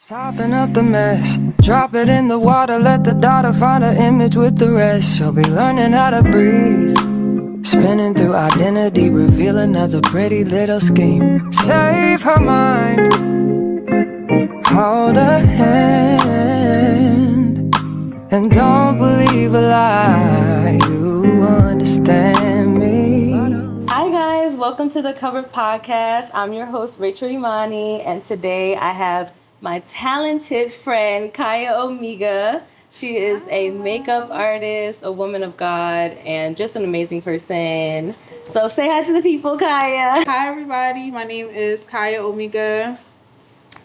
Soften up the mess, drop it in the water, let the daughter find her image with the rest. She'll be learning how to breathe, spinning through identity, reveal another pretty little scheme. Save her mind, hold her hand, and don't believe a lie, you understand me. Hi guys, welcome to the Cover Podcast. I'm your host Rachel Imani, and today I have my talented friend Kaya Omega. She is a makeup artist, a woman of God, and just an amazing person. So say hi to the people, Kaya. Hi everybody, my name is Kaya Omega,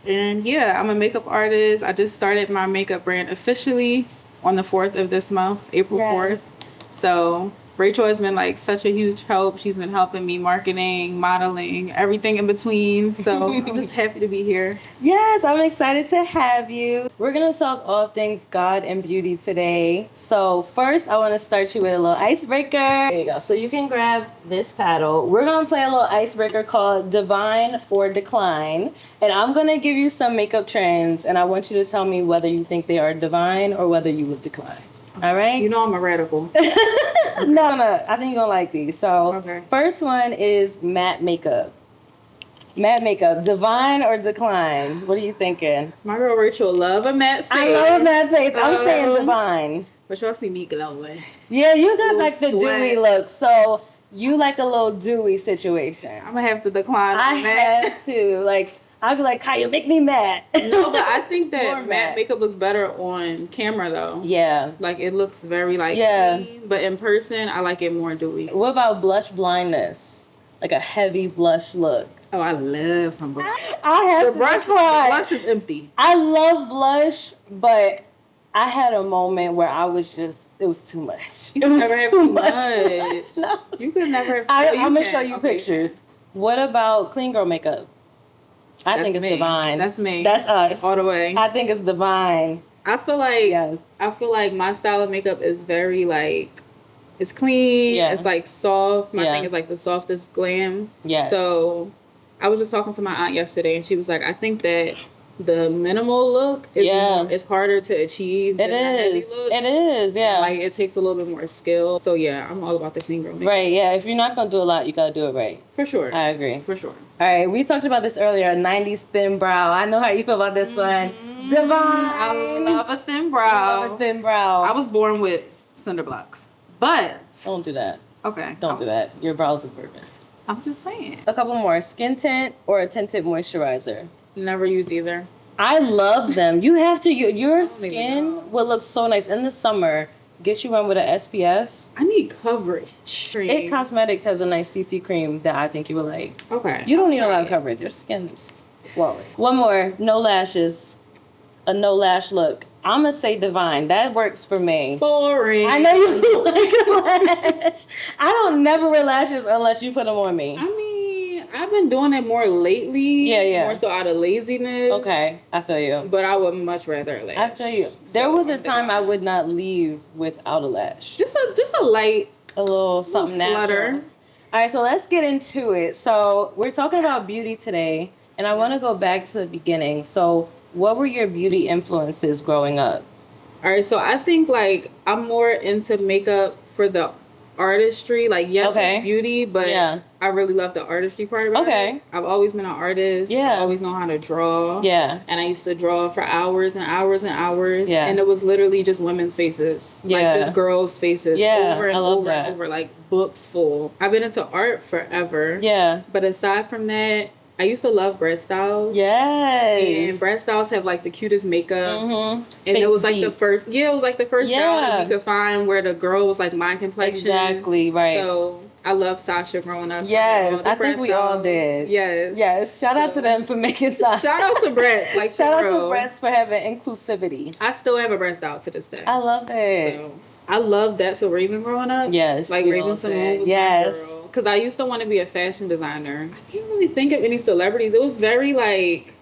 and yeah, I'm a makeup artist. I just started my makeup brand officially on the 4th of this month, April 4th. So Rachel has been like such a huge help. She's been helping me marketing, modeling, everything in between. So I'm just happy to be here. Yes, I'm excited to have you. We're going to talk all things God and beauty today. So first, I want to start you with a little icebreaker. There you go. So you can grab this paddle. We're going to play a little icebreaker called Divine or Decline. And I'm going to give you some makeup trends, and I want you to tell me whether you think they are divine or whether you would decline. All right? You know I'm a radical. No, I think you're going to like these. So Okay. First one is matte makeup. Matte makeup, divine or decline? What are you thinking? My girl Rachel love a matte face. I love a matte face. I'm So- saying divine. But y'all see me glowing. Yeah, you got Little like the sweat. dewy look. So you like a little dewy situation. I'm gonna have to decline I on matte. have to. Like, I'd be like, Kaya, make me matte. No, but I think More that matte. matte makeup looks better on camera though. Yeah. Like it looks very like Yeah. clean, but in person I like it more dewy. What about blush blindness? Like a heavy blush look. Oh, I love some blush. I have The to brush, decline. blush is empty. I love blush, but I had a moment where I was just, it was too much. You It can was never have too too much. No. You can never have I'm you gonna can. show you Okay. pictures. What about clean girl makeup? I That's think it's me. divine. That's me. That's us. All the way. I think it's divine. I feel like Yes. my style of makeup is very like it's clean. Yeah. It's like soft. My Yeah. thing is like the softest glam. Yes. So I was just talking to my aunt yesterday, and she was like, I think that the minimal look is is harder to achieve. It than the heavy is. look. It is. Yeah. Like it takes a little bit more skill. So yeah, I'm all about the clean girl makeup. Right. Yeah. If you're not gonna do a lot, you gotta do it right. For sure. I agree. For sure. All right. We talked about this earlier. 90s thin brow. I know how you feel about this one. Divine. I love a thin brow. Love a thin brow. I was born with cinder blocks. But Don't do that. okay. Don't do that. Your brows are perfect. I'm just saying. A couple more. Skin tint or a tinted moisturizer. Never used either. I love them. You have to. Your even know. skin will look so nice in the summer. Get you one with an SPF. I need coverage. It Cosmetics has a nice CC cream that I think you will like. Okay. You don't need a I'll lot try of it. coverage. Your skin's flawless. One more. No lashes. A no lash look. I'm going to say divine. That works for me. Boring. I know you like a lash. I don't never wear lashes unless you put them on me. I mean, I've been doing it more lately. Yeah. More so out of laziness. Okay, I feel you. But I would much rather a lash. I feel you. There So, was a I'm time I divine. would not leave without a lash. Just a light. A little something flutter. natural. All right, so let's get into it. So we're talking about beauty today, and I want to go back to the beginning. So what were your beauty influences growing up? All right, so I think like I'm more into makeup for the artistry. Like yes, Okay. it's beauty, but Yeah. I really love the artistry part about Okay. it. I've always been an artist. Yeah. I always know how to draw. Yeah. And I used to draw for hours and hours and hours. Yeah. And it was literally just women's faces. Yeah. Like just girls' faces. Yeah, Over and I love over that. and over. Like books full. I've been into art forever. Yeah. But aside from that, I used to love Brett Styles. Yes. And Brett Styles have like the cutest makeup. Mm-hmm. And it was like the first, it was like the first style Yeah. that we could find where the girl was like my complexion. Exactly, right. So I love Sasha growing up. Yes, All the I think Brett we all Styles. did. Yes. Yes. Shout out to So- them for making time. Shout out to Brett. Like Shout out for to real. Brett's for having inclusivity. I still have a Brett style to this day. I love it. So I love that. So Raven growing up. Yes, Like we Raven all Simone did. was Yes. my girl. Because I used to want to be a fashion designer. I can't really think of any celebrities. It was very like,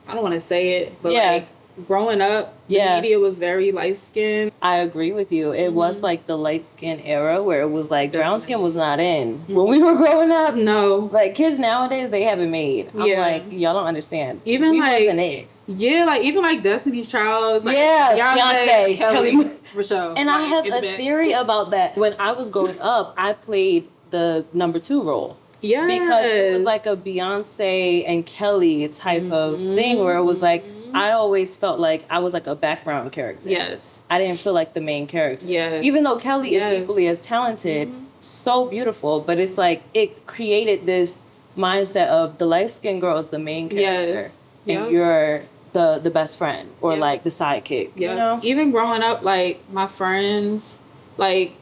I don't want to say it, but Yeah. like growing up, the media was very light skinned. I agree with you. It was like the light skin era where it was like brown skin was not in. When we were growing up, no. Like kids nowadays, they have it made. I'm like, y'all don't understand. Even we like, wasn't it. Yeah, like even like Destiny's Child, like Beyonce, Kelly, Rochelle. And I have a theory about that. When I was growing up, I played the number 2 role. Yeah. Because it was like a Beyonce and Kelly type of thing where it was like, I always felt like I was like a background character. Yes. I didn't feel like the main character. Yes. Even though Kelly is equally as talented, so beautiful, but it's like it created this mindset of the light-skinned girl is the main character. And you're the best friend or like the sidekick. You know? Even growing up, like my friends, like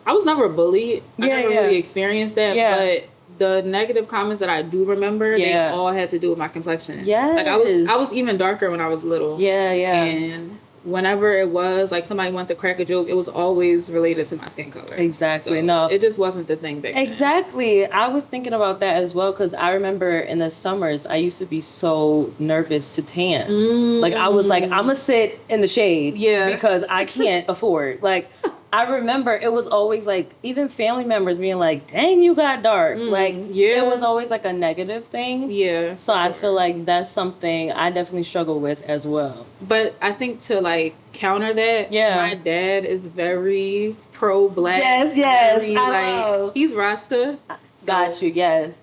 I was never bullied. I never really experienced that. But the negative comments that I do remember, they all had to do with my complexion. Like I was even darker when I was little. And whenever it was like somebody wanted to crack a joke, it was always related to my skin color. Exactly. So no, it just wasn't the thing back then. Exactly. I was thinking about that as well because I remember in the summers I used to be so nervous to tan. Like I was like, I'm gonna sit in the shade because I can't afford. Like I remember it was always like even family members being like, dang, you got dark. Like it was always like a negative thing. So I feel like that's something I definitely struggle with as well. But I think to like counter that, my dad is very pro-black. Very, I love. He's Rasta. Got you,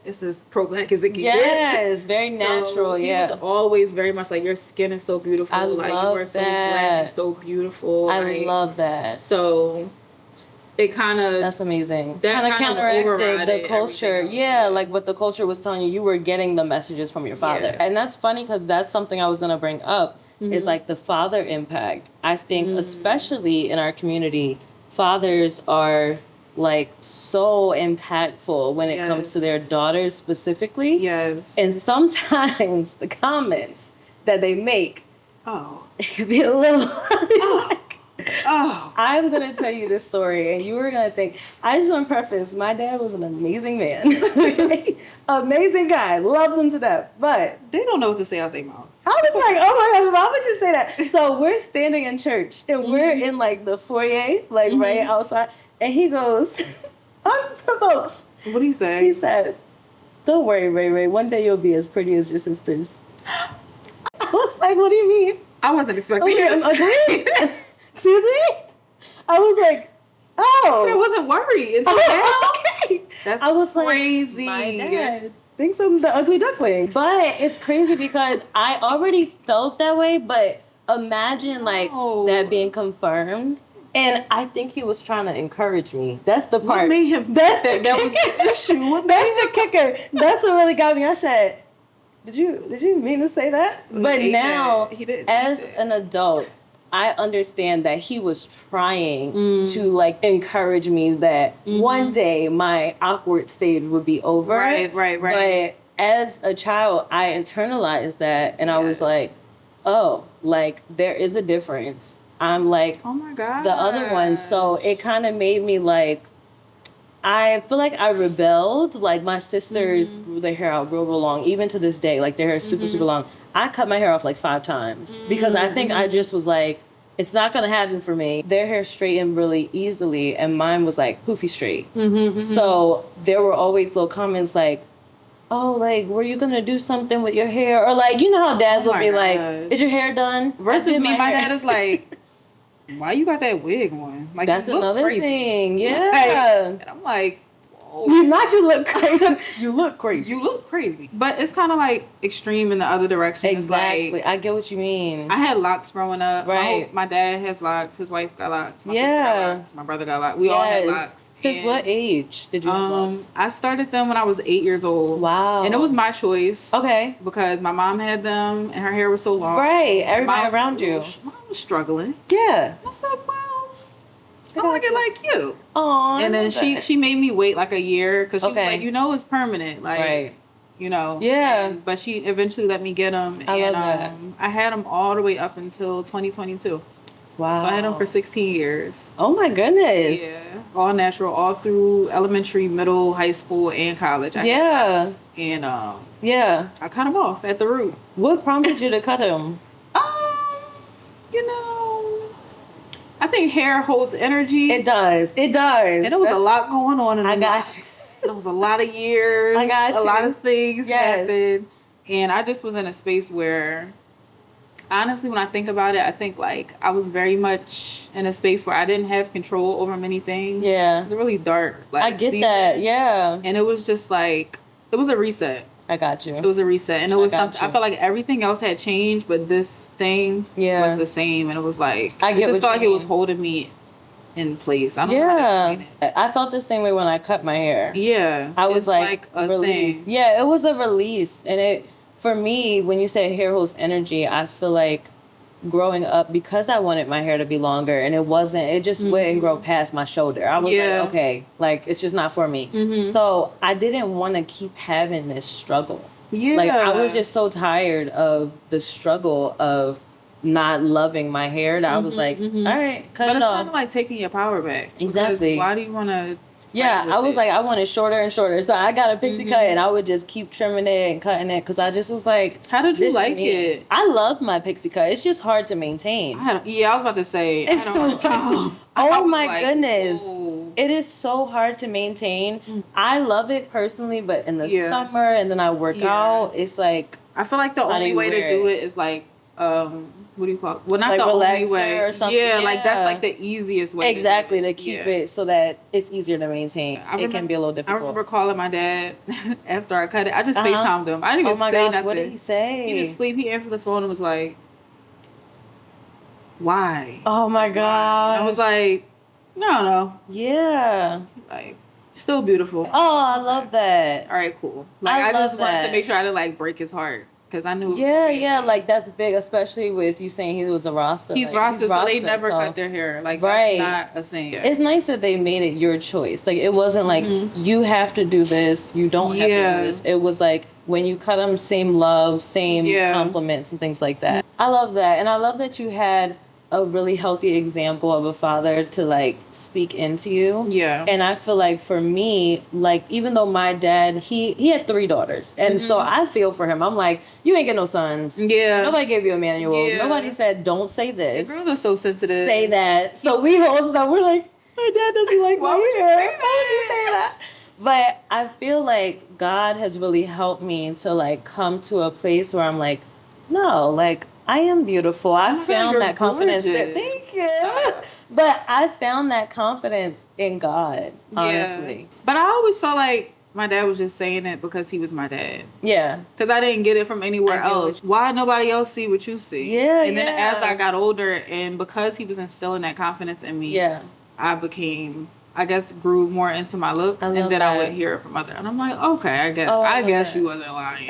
It's as pro-black as it can get. Very natural, he was always very much like, your skin is so beautiful. I like, love you are so black and so beautiful. I love that. So it kind of... That's amazing. That kind of counteracted the culture. Else. Like what the culture was telling you. You were getting the messages from your father. And that's funny because that's something I was going to bring up is like the father impact. I think especially in our community, fathers are... like so impactful when it comes to their daughters specifically. And sometimes the comments that they make, it could be a little I'm gonna tell you this story and you were gonna think, I just want to preface, my dad was an amazing man. Amazing guy, loved him to death, but they don't know what to say out their mouth. I was like, oh my gosh, why would you say that? So we're standing in church and we're in like the foyer, like right outside. And he goes, unprovoked. What did he say? He said, don't worry, Ray Ray. One day you'll be as pretty as your sisters. I was like, what do you mean? I wasn't expecting this. Excuse me? I was like, oh. I wasn't worried until now. Okay. That's I was crazy. Like, my dad thinks I'm the ugly duckling. But it's crazy because I already felt that way, but imagine like that being confirmed. And I think he was trying to encourage me. That's the part. What made him that was the issue? That's the kicker. That's what really got me. I said, did you mean to say that? But now, as an adult, I understand that he was trying to like encourage me that one day my awkward stage would be over. Right. But as a child, I internalized that and I was like, oh, like there is a difference. I'm like, oh my God, the other one. So it kind of made me like, I feel like I rebelled. Like my sisters grew their hair out real long, even to this day. Like their hair is super, super long. I cut my hair off like 5 times because I think I just was like, it's not going to happen for me. Their hair straightened really easily and mine was like poofy straight. So there were always little comments like, oh, like, were you going to do something with your hair? Or like, you know how dads will be like, is your hair done? Versus me, my dad is like, why you got that wig on? Like, that's you look another crazy. Thing. Yeah. Like, and I'm like, whoa. Not you look crazy. You look crazy. You look crazy. But it's kind of like extreme in the other direction. Exactly. Like, I get what you mean. I had locks growing up. Right. My dad has locks. His wife got locks. My sister got locks. My brother got locks. We all had locks. Since what age did you have locks? I started them when I was 8 years old. Wow. And it was my choice. Okay. Because my mom had them and her hair was so long. Right. Everybody around you. Mom was struggling. Yeah. I said, well, I want to get like you. Aww. And then she made me wait like a year because she was like, you know, it's permanent. Like, you know. Yeah. But she eventually let me get them. I love that. I had them all the way up until 2022. Wow. So I had them for 16 years. Oh my goodness. Yeah. All natural, all through elementary, middle, high school, and college. And I cut them off at the root. What prompted you to cut them? I think hair holds energy. It does. It does. And there was a lot going on in the I got life. you. There was a lot of years. I got A you. lot of things Yes. happened. And I just was in a space where, honestly, when I think about it, I think like I was very much in a space where I didn't have control over many things. Yeah. It was really dark. Like, I get season. that. Yeah. And it was just like, it was a reset. I got you. It was a reset. And it was got something, you. I felt like everything else had changed, but this thing Yeah. was the same. And it was like, I get it just what felt you like it was mean. holding me in place. I don't know how to Yeah. explain it. I felt the same way when I cut my hair. Yeah. I was it's like a released. thing. Yeah, it was a release. And it, for me, when you say hair holds energy, I feel like growing up, because I wanted my hair to be longer and it just wouldn't grow past my shoulder. I was Yeah. like, okay, like it's just not for me. So I didn't want to keep having this struggle. Yeah. Like I was just so tired of the struggle of not loving my hair that I was like, all right, cut But it it's off. kind of like taking your power back. Exactly. Because why do you want to? Yeah, I was like, I want it shorter and shorter. So I got a pixie cut and I would just keep trimming it and cutting it because I just was like, how did you this is like me. it? I love my pixie cut. It's just hard to maintain. I was about to say. It's I so don't- tough. I Oh was my like, goodness. whoa. It is so hard to maintain. I love it personally, but in the Yeah. summer and then I work Yeah. out, it's like, I feel like the How do only you way to wear do it? it is like, what do you call it? Well, not Like the only relaxer way. or something. Yeah, like that's Yeah. like the easiest way. exactly, to, to do keep Yeah. it so that it's easier to maintain. It can be a little I difficult. remember calling my dad after I cut it. I just Uh-huh. FaceTimed him. I didn't even Oh my say gosh, nothing. what did he say? He was asleep. He answered the phone and was like, "Why?" Oh my And god. I was like, "I don't know. yeah. Like, still beautiful." Oh, I love that. All right, cool. Like, I I love just wanted that. to make sure I didn't like break his heart because I knew. It was Yeah, gonna be- yeah, like that's big, especially with you saying he was a Rasta. He's like, Rasta, so they Rasta, never so- cut their hair. Like, Right. that's not a thing. It's nice that they made it your choice. Like it wasn't like you have to do this, you don't have to Yeah. do this. It was like when you cut them, same love, same Yeah. compliments and things like that. I love that, and I love that you had a really healthy example of a father to like speak into you. Yeah. And I feel like for me, like even though my dad, he had 3 daughters, and so I feel for him. I'm like, you ain't get no sons. Yeah. Nobody gave you a manual. Yeah. Nobody said don't say this. Girls are so sensitive. Say that. So we also we're like, my dad doesn't like Why my would you hair. say Why would you say that? But I feel like God has really helped me to like come to a place where I'm like, no, like I am beautiful. I my God, found you're that confidence. gorgeous. Thank you. But I found that confidence in God, honestly. But I always felt like my dad was just saying it because he was my dad. Yeah. Because I didn't get it from anywhere I get what else. Why nobody else see what you see? Yeah, And then yeah. as I got older, and because he was instilling that confidence in me, Yeah. I became, I guess, grew more into my looks, I and love then I that. would hear it from other, and I'm like, okay, I guess, Oh, I I love guess that. you wasn't lying.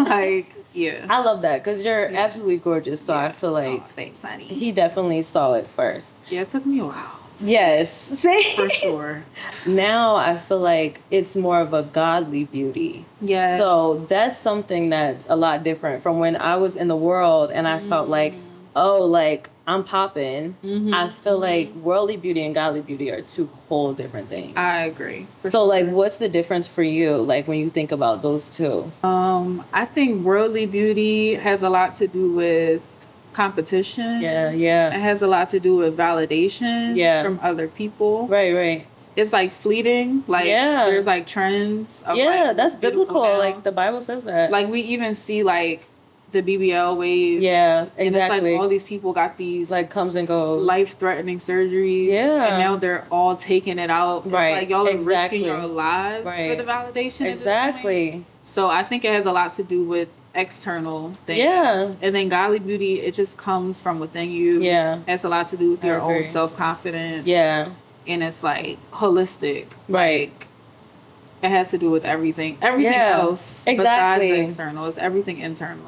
Like, yeah. I love that because you're absolutely gorgeous. So I feel like Oh, thanks, honey. he definitely saw it first. Yeah, it took me a while. Yes. See? For sure. Now I feel like it's more of a godly beauty. Yes. So that's something that's a lot different from when I was in the world and I felt like, oh, like I'm popping. I feel like worldly beauty and godly beauty are 2 whole different things. I agree. So like what's the difference for you like when you think about those 2? I think worldly beauty has a lot to do with competition. Yeah, yeah. It has a lot to do with validation from other people. Right, right. It's like fleeting. Like there's like trends of Yeah, like, that's what's beautiful biblical. now. Like the Bible says that. Like we even see like the BBL wave. Yeah, exactly. And it's like all these people got these like comes and goes. life-threatening surgeries. Yeah. And now they're all taking it out. It's Right, like y'all are exactly. risking your lives Right. for the validation. At this point. Exactly. So I think it has a lot to do with external things. Yeah. And then godly beauty, it just comes from within you. Yeah. It has a lot to do with I your own agree. self-confidence. Yeah. And it's like holistic. Right. Like it has to do with everything. Everything Yeah. else Exactly. besides the external. It's everything internal.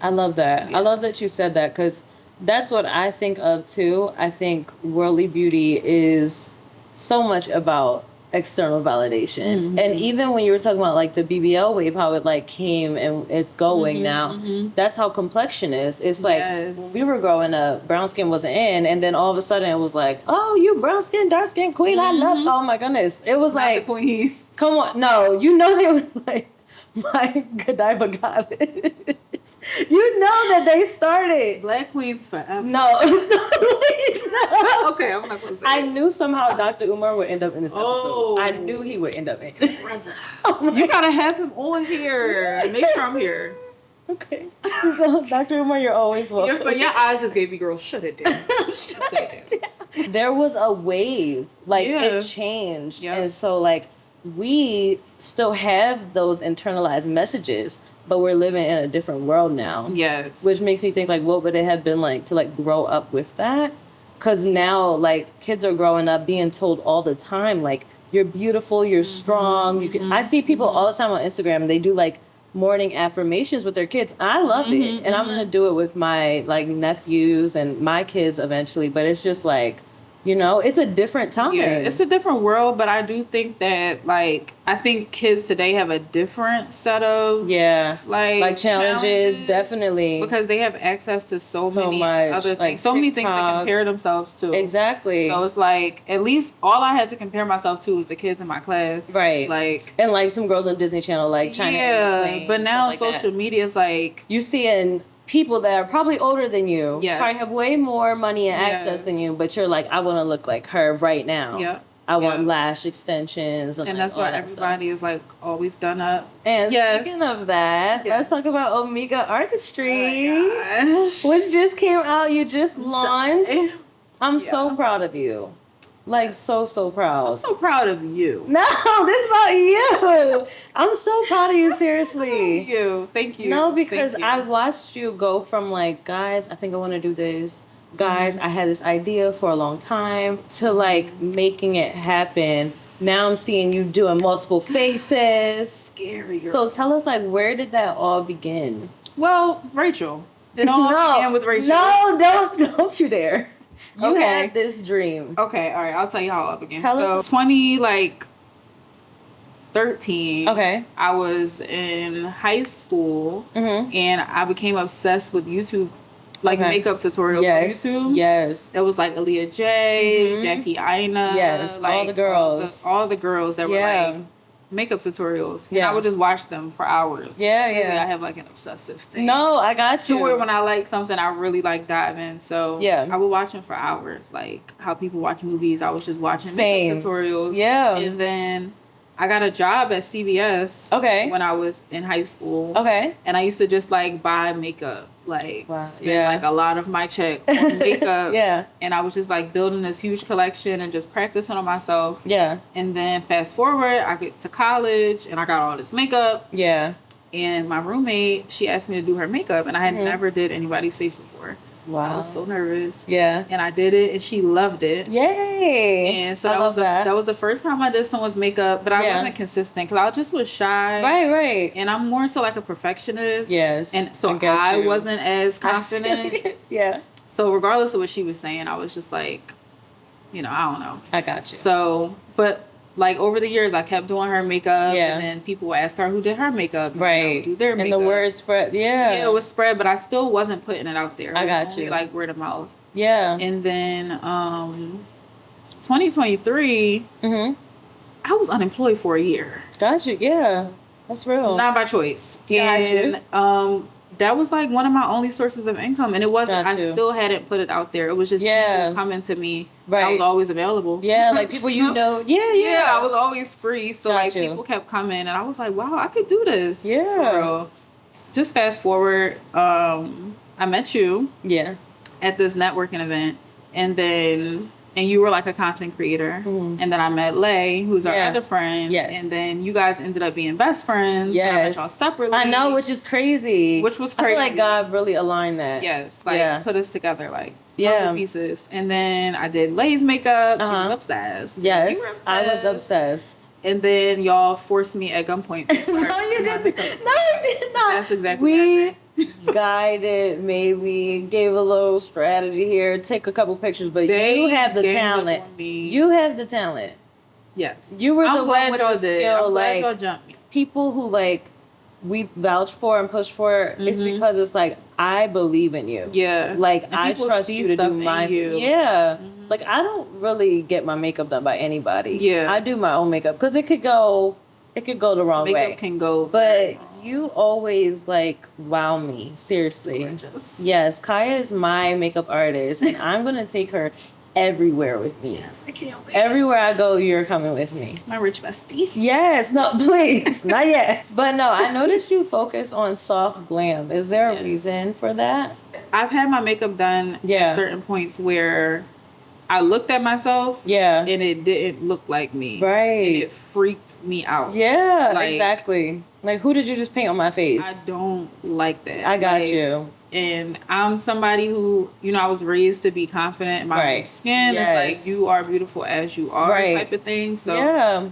I love that. Yeah. I love that you said that because that's what I think of too. I think worldly beauty is so much about external validation. And even when you were talking about like the BBL wave, how it like came and it's going now, that's how complexion is. It's like Yes. when we were growing up, brown skin wasn't in, and then all of a sudden it was like, oh, you brown skin, dark skin queen, I love. Oh my goodness, it was Not like, the queen. come on, no, you know they was like my Godiva goddess. You know that they started. Black queens forever. No, it's not. Okay, I'm not gonna say I it. knew somehow Dr. Umar would end up in this episode. Oh. I knew he would end up in it. Brother. Oh my You gotta have him on here. Make sure I'm here. Okay. Dr. Umar, you're always welcome. But your eyes just gave me, girl, shut it down. Shut it down. There was a wave. Like, Yeah. it changed. Yeah. And so, like, we still have those internalized messages, but we're living in a different world now. Yes. Which makes me think, like, what would it have been like to, like, grow up with that? Because now, like, kids are growing up being told all the time, like, you're beautiful, you're strong. You can. I see people all the time on Instagram, and they do, like, morning affirmations with their kids. I love it. And I'm going to do it with my, like, nephews and my kids eventually. But it's just, like, you know, it's a different time. Yeah, it's a different world, but I do think that, like, I think kids today have a different set of like challenges, definitely, because they have access to so many much, other things, like so many things to TikTok. compare themselves to. Exactly. So it's like, at least all I had to compare myself to was the kids in my class, Right. Like, and like some girls on Disney Channel, like China. yeah, but now stuff like social that. media is like, You seeing people that are probably older than you, Yes. probably have way more money and access Yes. than you, but you're like, I want to look like her right now. yeah. I want Yeah. lash extensions, and And like, that's all why that stuff. everybody is like always done up. And Yes. speaking of that, Yes. let's talk about Omega Artistry, Oh which just came out. You just launched. I'm so Yeah. proud of you. Like, so proud. I'm so proud of you. No, this is about you. I'm so proud of you, seriously. Thank you. No, because Thank you. I watched you go from like, guys, I think I want to do this. Guys, I had this idea for a long time, to like making it happen. Now I'm seeing you doing multiple faces. Scary. Girl. So tell us, like, where did that all begin? Well, Rachel. It all began with Rachel. No, don't you dare. You Okay. had this dream. Okay, all right. I'll tell you how it all began. Tell so us. 13, Okay. I was in high school Mm-hmm. and I became obsessed with YouTube, like Okay. makeup tutorials Yes. on YouTube. Yes. It was like Aaliyah J, Mhm. Jackie Aina. Yes, like, all the girls. All the girls that were Yeah. like makeup tutorials. And Yeah. I would just watch them for hours. Yeah, Really, yeah. I have like an obsessive thing. No, I got you. To where when I like something, I really like dive in. So Yeah. I would watch them for hours. Like how people watch movies, I was just watching Same. makeup tutorials. Yeah. And then I got a job at CVS. Okay. When I was in high school. Okay. And I used to just like buy makeup, like Wow. spend Yeah. like a lot of my check on makeup. Yeah. And I was just like building this huge collection and just practicing on myself. Yeah. And then fast forward, I get to college and I got all this makeup. Yeah. And my roommate, she asked me to do her makeup, and I had never did anybody's face before. Wow. I was so nervous, Yeah. and I did it, and she loved it. Yay. And so I that love was that was the first time I did someone's makeup, but I Yeah. wasn't consistent because I just was shy. Right. And I'm more so like a perfectionist. Yes, And so I get I you. wasn't as confident. Yeah. So regardless of what she was saying, I was just like, I don't know. I got you. So, but like over the years, I kept doing her makeup, Yeah. and then people would ask her who did her makeup, and I Right. would do their And makeup. the word spread. Yeah. Yeah, it was spread, but I still wasn't putting it out there. It I was got only you. like word of mouth. Yeah. And then 2023, Mm-hmm. I was unemployed for a year. Got you. Yeah. That's real. Not by choice. Got you. And that was like one of my only sources of income. And it wasn't, Got I you. still hadn't put it out there. It was just Yeah. people coming to me. Right. I was always available. Yeah, like people you know. Yeah. Yeah, I was always free. So Got like you. people kept coming and I was like, wow, I could do this. Yeah. For real. Just fast forward, I met you Yeah. at this networking event, and you were like a content creator. Mhm. And then I met Lay, who's our Yeah. other friend. Yes. And then you guys ended up being best friends. And I met Yes. y'all separately. I know, which is crazy. Which was I feel like crazy. God really aligned that. Yes, like Yeah. put us together, like Yeah. puzzle pieces. And then I did Lay's makeup. She Uh-huh. was obsessed. Yes. You were I was obsessed. obsessed. And then y'all forced me at gunpoint. To start No, you my didn't. makeup. No, you did not. That's exactly what We happened. guided, maybe gave a little strategy here, take a couple pictures, but They you have the ganged up talent. on me. You have the talent. Yes. You were the I'm one glad with y'all the did. skill. I'm glad y'all Like jumped me. people who like we vouch for and push for. It's Mhm. because it's like I believe in you. Yeah. Like And I people trust see you to stuff do in my. you. Yeah. Mhm. Like I don't really get my makeup done by anybody. Yeah. I do my own makeup because it could go the wrong Makeup way. can go. But You always like wow me. Seriously. Gorgeous. Yes, Kaya is my makeup artist, and I'm gonna take her everywhere with me. Yes, I can't wait. Everywhere I go, you're coming with me. My rich bestie. Yes, no, please, not yet. But no, I noticed you focus on soft glam. Is there a reason for that? I've had my makeup done at certain points where I looked at myself, and it didn't look like me, right? And it freaked me out. Yeah, like, exactly. Like, who did you just paint on my face? I don't like that. I got you. And I'm somebody who, you know, I was raised to be confident in my own skin. It's like, you are beautiful as you are, type of thing. So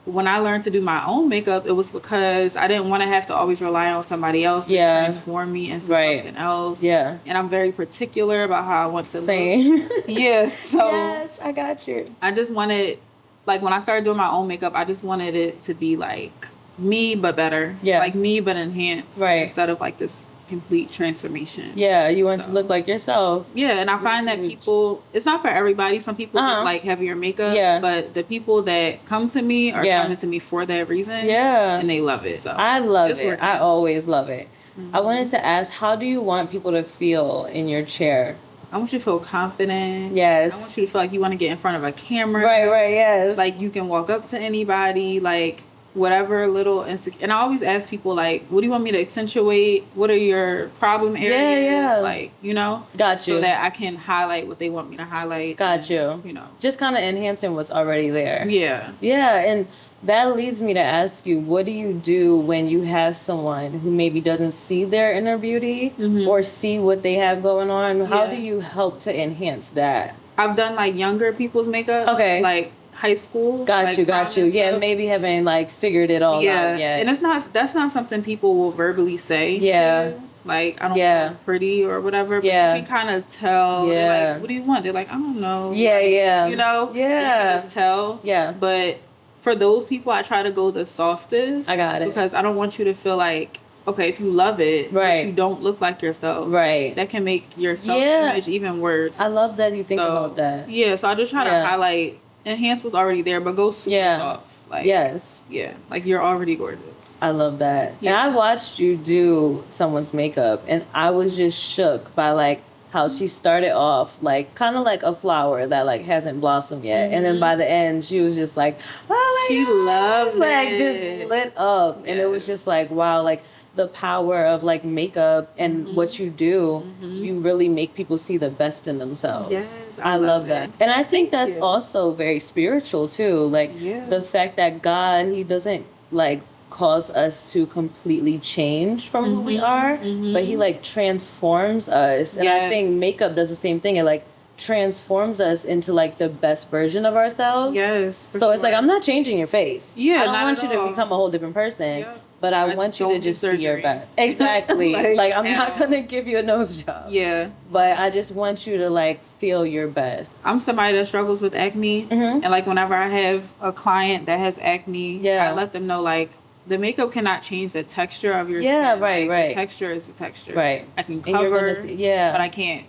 when I learned to do my own makeup, it was because I didn't want to have to always rely on somebody else to transform me into something else. Yeah. And I'm very particular about how I want to look. Yes. So yes, I got you. I just wanted, like, when I started doing my own makeup, I just wanted it to be like me, but better. Yeah. Like me, but enhanced. Right. Instead of like this complete transformation. Yeah, you want to look like yourself. Yeah, and I find that people, it's not for everybody. Some people just like heavier makeup. Yeah. But the people that come to me are coming to me for that reason. Yeah. And they love it. So I love it. I always love it. I wanted to ask, how do you want people to feel in your chair? I want you to feel confident. Yes. I want you to feel like you want to get in front of a camera. Right, yes. Like you can walk up to anybody, like whatever little and I always ask people, like, what do you want me to accentuate? What are your problem areas? Like, you know? Got you. So that I can highlight what they want me to highlight. Got you. You know. Just kind of enhancing what's already there. Yeah. Yeah, and that leads me to ask you, what do you do when you have someone who maybe doesn't see their inner beauty or see what they have going on? How do you help to enhance that? I've done like younger people's makeup. Okay. Like high school. Got you. Yeah, maybe haven't like figured it all out yet. And that's not something people will verbally say. Yeah. Like, I don't look pretty or whatever. But you can kind of tell. Yeah. They're like, what do you want? They're like, I don't know. Yeah. You know? Yeah. You can just tell. Yeah. But for those people, I try to go the softest. I got it. Because I don't want you to feel like, okay, if you love it, but you don't look like yourself. Right. That can make your self-image even worse. I love that you think about that. Yeah. So I just try to highlight, enhance what's already there, but go super soft. Like, yeah, like you're already gorgeous. I love that. And I watched you do someone's makeup, and I was just shook by like how she started off like kind of like a flower that like hasn't blossomed yet, and then by the end she was just like, oh my God, loves like it. just lit up, and it was just like, wow, like the power of like makeup and what you do, you really make people see the best in themselves. Yes, I love that. And I think that's also very spiritual too. Like the fact that God, he doesn't like cause us to completely change from who we are, but he like transforms us. And I think makeup does the same thing. It like transforms us into like the best version of ourselves. Yes. So it's like, I'm not changing your face. Yeah, I don't want you to become a whole different person. But I want you to just be your best. Exactly. like I'm not going to give you a nose job. Yeah. But I just want you to like feel your best. I'm somebody that struggles with acne. And like whenever I have a client that has acne, I let them know like the makeup cannot change the texture of your skin. Yeah, right. The texture is the texture. Right. I can cover, but I can't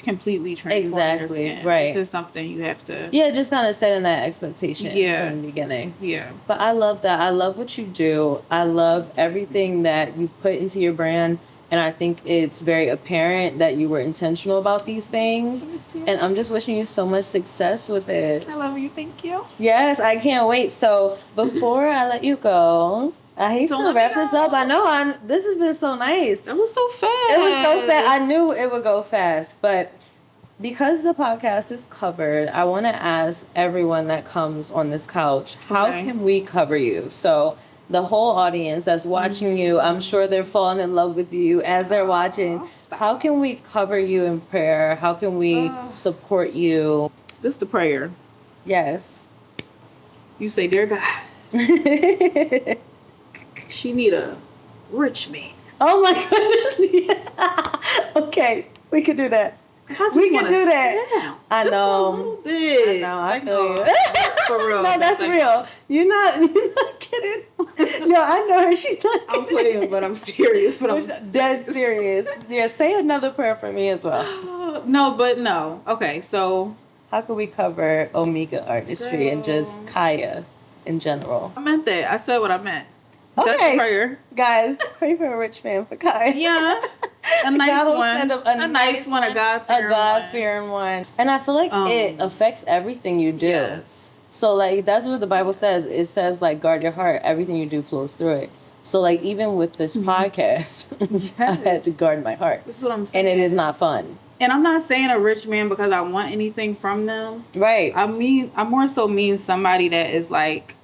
completely transform your skin. Right. It's just something you have to. Yeah, just kind of setting that expectation from the beginning. Yeah. But I love that. I love what you do. I love everything that you put into your brand. And I think it's very apparent that you were intentional about these things. And I'm just wishing you so much success with it. I love you. Thank you. Yes, I can't wait. So before I let you go, I hate to wrap this up. I know this has been so nice. It was so fast. It was so fast. I knew it would go fast. But because the podcast is covered, I want to ask everyone that comes on this couch, how can we cover you? So the whole audience that's watching you, I'm sure they're falling in love with you as they're watching. How can we cover you in prayer? How can we support you? This is the prayer. Yes. You say, dear God, she need a rich man. Oh my goodness. Okay, we can do that. We can do that. I know. A little bit. I know. I feel you. For real. No, that's real. You're not kidding. Yo, I know her. She's not kidding. I'm playing, but I'm serious. But I'm dead serious. Yeah, say another prayer for me as well. No. Okay, so how can we cover Omega artistry and just Kaya in general? I meant that. I said what I meant. That's Okay. prayer. Guys, pray for a rich man for Kai. Yeah. A nice God will one. send A nice one. A God-fearing one. A God-fearing one. And I feel like it affects everything you do. Yes. So, like, that's what the Bible says. It says, like, guard your heart. Everything you do flows through it. So, like, even with this podcast, I had to guard my heart. This is what I'm saying. And it is not fun. And I'm not saying a rich man because I want anything from them. Right. I more so mean somebody that is, like,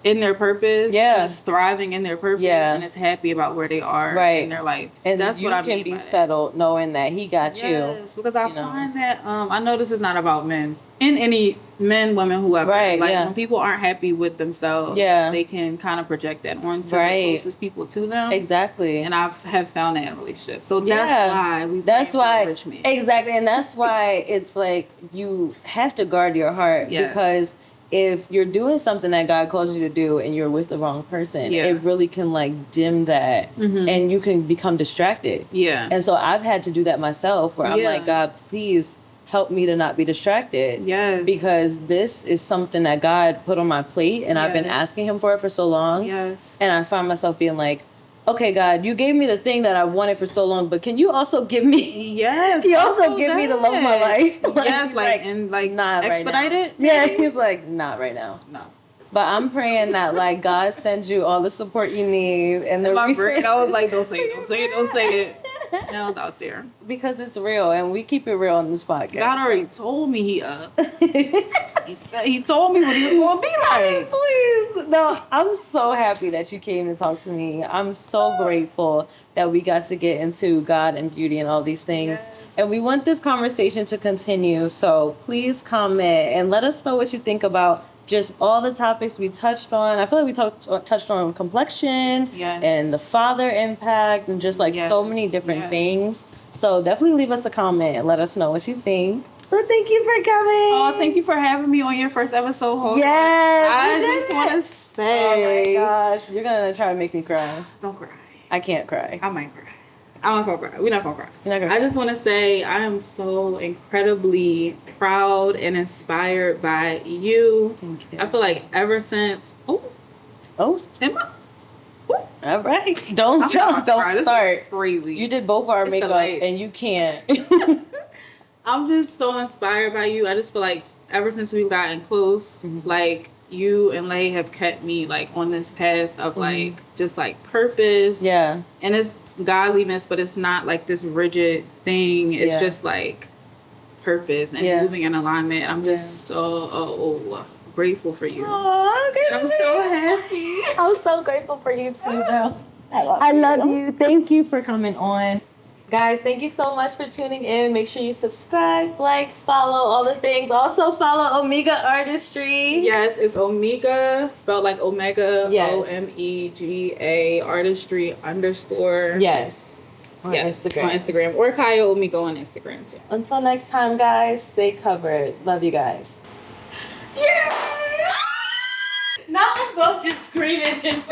in their purpose, Yeah, is thriving in their purpose, yeah, and is happy about where they are in their life. And that's you what I can mean be by settled knowing that he got you. Yes, because I find that I know this is not about men, in any men, women, whoever. Right, like yeah. when people aren't happy with themselves, yeah, they can kind of project that onto right. the closest people to them. Exactly. And I have found that in relationships. So yeah. that's why rich men. Exactly, and that's why it's like you have to guard your heart because if you're doing something that God calls you to do and you're with the wrong person, it really can like dim that and you can become distracted. Yeah. And so I've had to do that myself where I'm like, God, please help me to not be distracted. Yes. Because this is something that God put on my plate and I've been asking him for it for so long. Yes. And I find myself being like, okay, God, you gave me the thing that I wanted for so long, but can you also give me? Yes. You also give me the love of my life. Not expedite it. Yeah. He's like, not right now. No. But I'm praying that like God sends you all the support you need and the my brain. I was like, don't say it. Now it's out there because it's real and we keep it real on this podcast. God already told me he told me what he was gonna be like. Please, no, I'm so happy that you came and talked to me. I'm so grateful that we got to get into God and beauty and all these things. Yes. And we want this conversation to continue. So please comment and let us know what you think about just all the topics we touched on. I feel like we touched on complexion and the father impact and just like so many different things. So definitely leave us a comment and let us know what you think. Well, thank you for coming. Oh, thank you for having me on your first episode. Yes. I just want to say. Oh my gosh. You're going to try to make me cry. Don't cry. I can't cry. I might cry. I'm not gonna cry. We're not gonna cry. I just want to say I am so incredibly proud and inspired by you. Thank you. I feel like ever since all right, don't start. Crazy. You did both our makeup and you can't. I'm just so inspired by you. I just feel like ever since we've gotten close, like you and Lay have kept me like on this path of like just like purpose. Yeah. And it's godliness, but it's not like this rigid thing. It's just like purpose and moving in alignment. I'm just so grateful for you. I'm so happy. I'm so grateful for you too, though. I love you. Thank you for coming on. Guys, thank you so much for tuning in. Make sure you subscribe, like, follow, all the things. Also follow Omega Artistry. Yes, it's Omega, spelled like Omega. Yes. OMEGA Artistry _ Yes. On Instagram. On Instagram. Or Kaya Omega on Instagram too. Until next time, guys, stay covered. Love you guys. Yeah! Now let's both just screaming.